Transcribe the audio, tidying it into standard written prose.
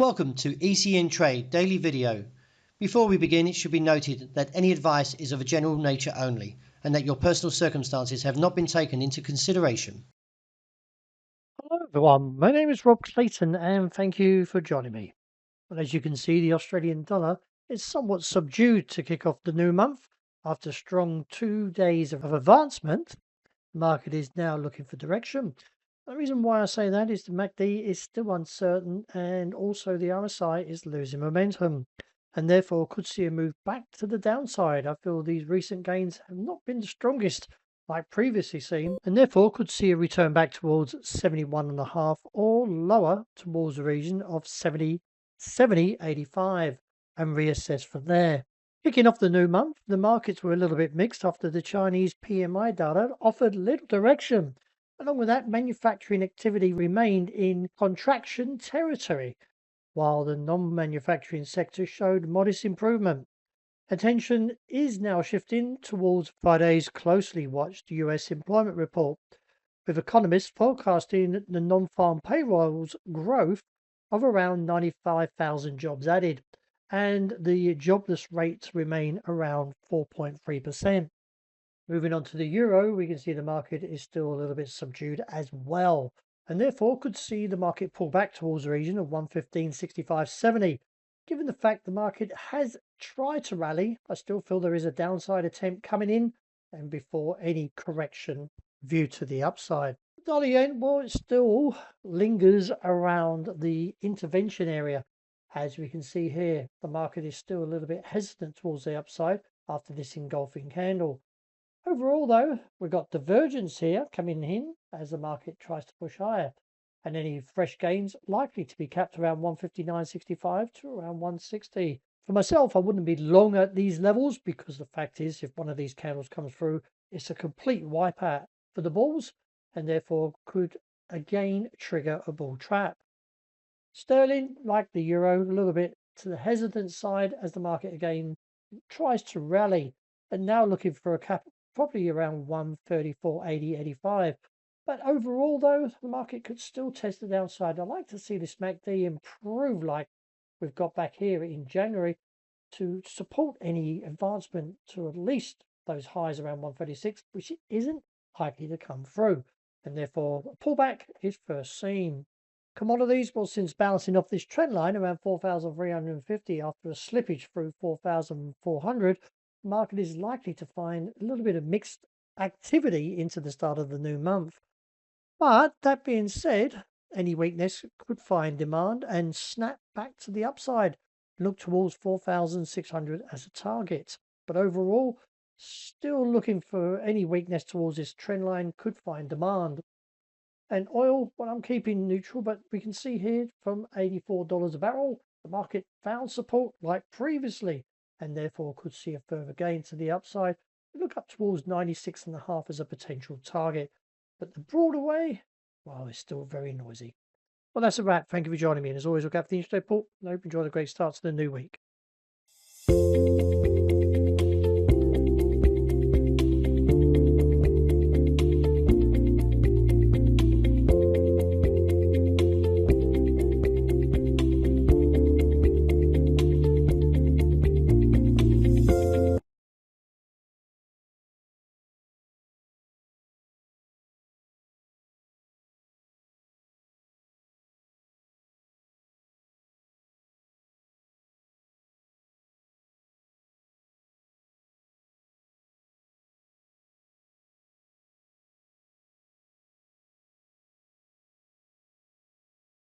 Welcome to ECN Trade Daily Video. Before we begin, it should be noted that any advice is of a general nature only and that your personal circumstances have not been taken into consideration. Hello everyone, my name is Rob Clayton and thank you for joining me. Well, as you can see, the Australian dollar is somewhat subdued to kick off the new month. After strong 2 days of advancement, the market is now looking for direction. The reason why I say that is the MACD is still uncertain and also the RSI is losing momentum and therefore could see a move back to the downside. I feel these recent gains have not been the strongest like previously seen and therefore could see a return back towards 71.5 or lower towards the region of 70.85 and reassess from there. Kicking off the new month, the markets were a little bit mixed after the Chinese PMI data offered little direction. Along with that, manufacturing activity remained in contraction territory, while the non-manufacturing sector showed modest improvement. Attention is now shifting towards Friday's closely watched US employment report, with economists forecasting the non-farm payrolls growth of around 95,000 jobs added, and the jobless rates remain around 4.3%. Moving on to the euro, we can see the market is still a little bit subdued as well, and therefore could see the market pull back towards the region of 115.65.70. Given the fact the market has tried to rally, I still feel there is a downside attempt coming in and before any correction view to the upside. The dollar yen, well, it still lingers around the intervention area. As we can see here, the market is still a little bit hesitant towards the upside after this engulfing candle. Overall, though, we've got divergence here coming in as the market tries to push higher, and any fresh gains likely to be capped around 159.65 to around 160. For myself, I wouldn't be long at these levels because the fact is, if one of these candles comes through, it's a complete wipeout for the bulls and therefore could again trigger a bull trap. Sterling, like the euro, a little bit to the hesitant side as the market again tries to rally and now looking for a cap probably around 134.80-85. But overall, though, the market could still test the downside. I'd like to see this MACD improve like we've got back here in January to support any advancement to at least those highs around 136, which isn't likely to come through. And therefore, a pullback is first seen. Commodities, well, since bouncing off this trend line around 4,350 after a slippage through 4,400, the market is likely to find a little bit of mixed activity into the start of the new month. But that being said, any weakness could find demand and snap back to the upside, look towards 4,600 as a target. But overall, still looking for any weakness towards this trend line could find demand. And oil, well, I'm keeping neutral, but we can see here from $84 a barrel, the market found support like previously and therefore could see a further gain to the upside. Look up towards 96.5 as a potential target. But the broader way, well, it's still very noisy. Well, that's a wrap. Thank you for joining me. And as always, look out for the interest report. I hope you enjoy the great start to the new week.